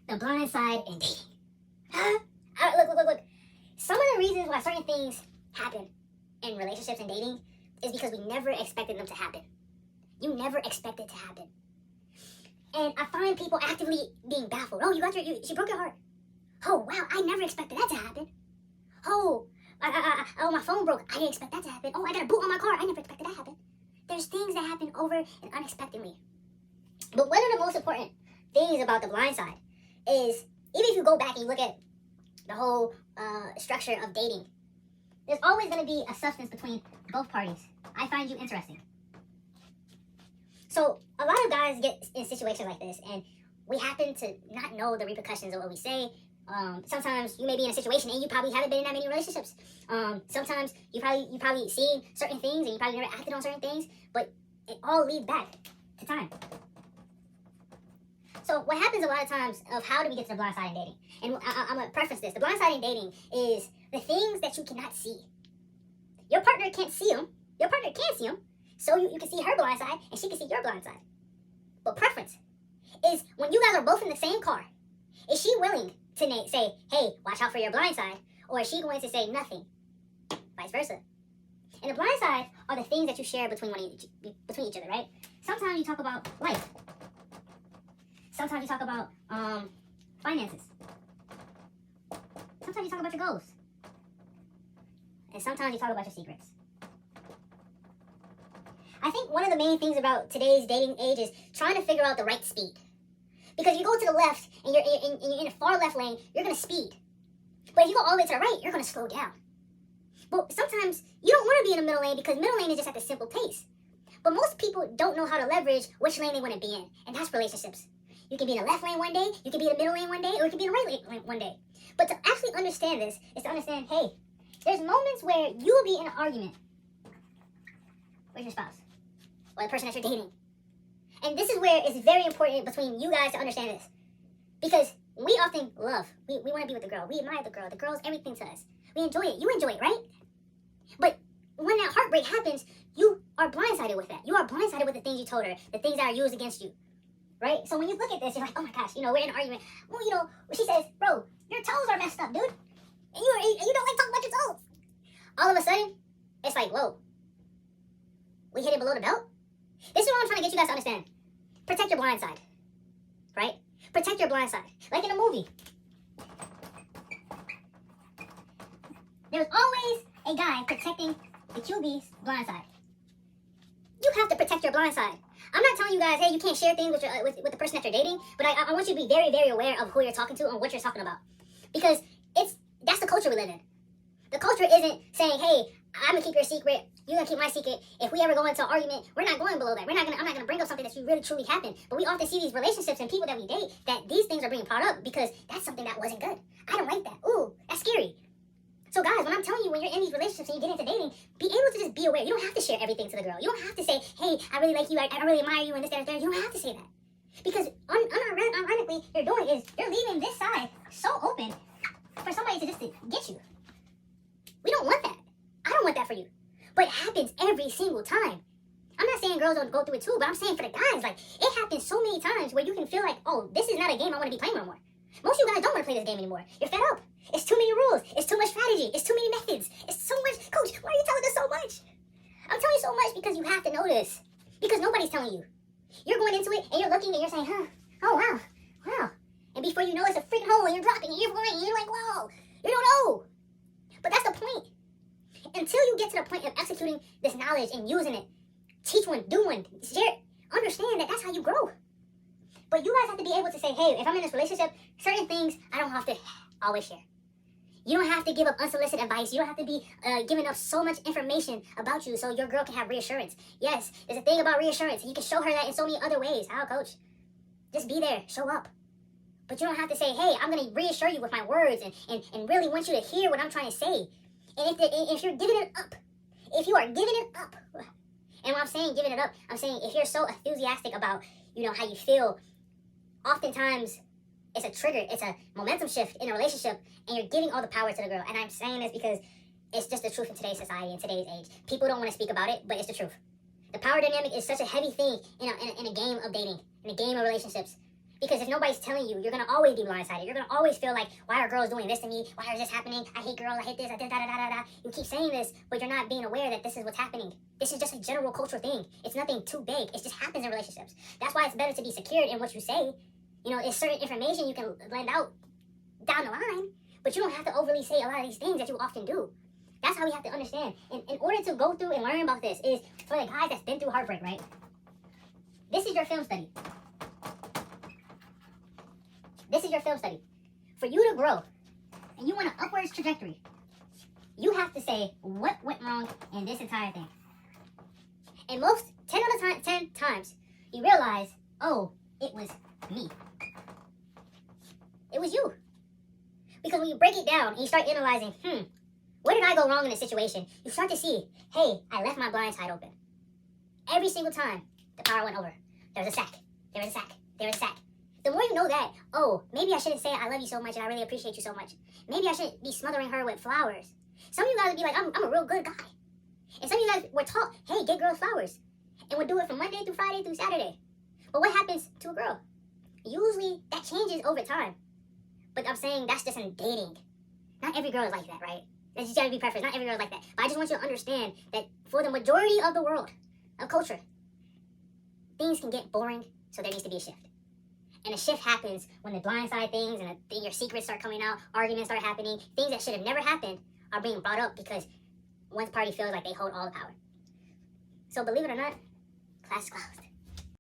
the blind side in dating. Look. Some of the reasons why certain things happen in relationships and dating is because we never expected them to happen. You never expect it to happen. And I find people actively being baffled. Oh, she broke your heart. Oh, wow, I never expected that to happen. Oh, my phone broke. I didn't expect that to happen. Oh, I got a boot on my car. I never expected that to happen. There's things that happen over and unexpectedly. But one of the most important things about the blind side is, even if you go back and you look at the whole structure of dating, there's always going to be a substance between both parties. I find you interesting. So a lot of guys get in situations like this, and we happen to not know the repercussions of what we say. Sometimes you may be in a situation and you probably haven't been in that many relationships. Sometimes you probably seen certain things and you probably never acted on certain things, but it all leads back to time. So what happens a lot of times of how do we get to the blind side in dating? And I'm going to preface this. The blind side in dating is the things that you cannot see. Your partner can't see them. Your partner can't see them. So you can see her blind side and she can see your blind side. But preference is when you guys are both in the same car, is she willing to say, hey, watch out for your blind side? Or is she going to say nothing? Vice versa. And the blind side are the things that you share between each other, right? Sometimes you talk about life. Sometimes you talk about finances. Sometimes you talk about your goals. And sometimes you talk about your secrets. I think one of the main things about today's dating age is trying to figure out the right speed. Because if you go to the left and you're in a far left lane, you're going to speed. But if you go all the way to the right, you're going to slow down. But sometimes you don't want to be in the middle lane because middle lane is just at the simple pace. But most people don't know how to leverage which lane they want to be in. And that's relationships. You can be in the left lane one day, you can be in the middle lane one day, or you can be in the right lane one day. But to actually understand this is to understand, hey, there's moments where you will be in an argument with your spouse or the person that you're dating. And this is where it's very important between you guys to understand this. Because we often love, we want to be with the girl. We admire the girl. The girl's everything to us. We enjoy it. You enjoy it, right? But when that heartbreak happens, you are blindsided with that. You are blindsided with the things you told her, the things that are used against you. Right? So when you look at this, you're like, oh my gosh, we're in an argument. Well, she says, bro, your toes are messed up, dude. And you don't like talking about your toes. All of a sudden, it's like, whoa. We hit it below the belt? This is what I'm trying to get you guys to understand. Protect your blind side. Right? Protect your blind side. Like in a movie. There's always a guy protecting the QB's blind side. You have to protect your blind side. I'm not telling you guys, hey, you can't share things with the person that you're dating, but I want you to be very, very aware of who you're talking to and what you're talking about. Because that's the culture we live in. The culture isn't saying, hey, I'm going to keep your secret, you're going to keep my secret. If we ever go into an argument, we're not going below that. I'm not going to bring up something that's really, truly happened. But we often see these relationships and people that we date that these things are being brought up because that's something that wasn't good. I don't like that. Ooh, that's scary. So guys, when I'm telling you, when you're in these relationships and you get into dating, be able to just be aware. You don't have to share everything to the girl. You don't have to say, hey, I really like you, I really admire you, and this, that, and that. You don't have to say that. Because unironically, you're doing is you're leaving this side so open for somebody to just get you. We don't want that. I don't want that for you. But it happens every single time. I'm not saying girls don't go through it too, but I'm saying for the guys, like, it happens so many times where you can feel like, oh, this is not a game I want to be playing no more. Most of you guys don't want to play this game anymore. You're fed up. It's too many rules. It's too much strategy. It's too many methods. It's so much. Coach, why are you telling us so much? I'm telling you so much because you have to know this. Because nobody's telling you. You're going into it and you're looking and you're saying, huh, oh, wow. And before you know, it's a freaking hole and you're dropping and you're going and you're like, whoa, you don't know. But that's the point. Until you get to the point of executing this knowledge and using it, teach one, do one, share, understand that that's how you grow. But you guys have to be able to say, hey, if I'm in this relationship, certain things I don't have to always share. You don't have to give up unsolicited advice. You don't have to be giving up so much information about you so your girl can have reassurance. Yes, there's a thing about reassurance. You can show her that in so many other ways. How, coach? Just be there. Show up. But you don't have to say, hey, I'm going to reassure you with my words and really want you to hear what I'm trying to say. And if you're giving it up, if you are giving it up, and when I'm saying giving it up, I'm saying if you're so enthusiastic about, how you feel, oftentimes it's a trigger, it's a momentum shift in a relationship, and you're giving all the power to the girl. And I'm saying this because it's just the truth in today's society, in today's age. People don't want to speak about it, but it's the truth. The power dynamic is such a heavy thing in a game of dating, in a game of relationships. Because if nobody's telling you, you're going to always be blindsided. You're going to always feel like, why are girls doing this to me? Why is this happening? I hate girls. I hate this. I did da-da-da-da-da. You keep saying this, but you're not being aware that this is what's happening. This is just a general cultural thing. It's nothing too big. It just happens in relationships. That's why it's better to be secured in what you say. You know, it's certain information you can lend out down the line, but you don't have to overly say a lot of these things that you often do. That's how we have to understand. In order to go through and learn about this is for the guys that's been through heartbreak, right? This is your film study. This is your film study. For you to grow, and you want an upwards trajectory, you have to say what went wrong in this entire thing. And most, 10 times, you realize, oh, it was me. It was you. Because when you break it down and you start analyzing, where did I go wrong in this situation? You start to see, hey, I left my blind side open. Every single time the power went over, there was a sack, there was a sack, there was a sack. The more you know that, oh, maybe I shouldn't say I love you so much and I really appreciate you so much. Maybe I shouldn't be smothering her with flowers. Some of you guys would be like, I'm a real good guy. And some of you guys were taught, hey, get girls flowers. And would do it from Monday through Friday through Saturday. But what happens to a girl? Usually that changes over time. But I'm saying that's just in dating. Not every girl is like that, right? That's just gotta be preference. Not every girl is like that. But I just want you to understand that for the majority of the world, of culture, things can get boring, so there needs to be a shift. And a shift happens when the blindside things and your secrets start coming out, arguments start happening, things that should have never happened are being brought up because one party feels like they hold all the power. So believe it or not, class is closed.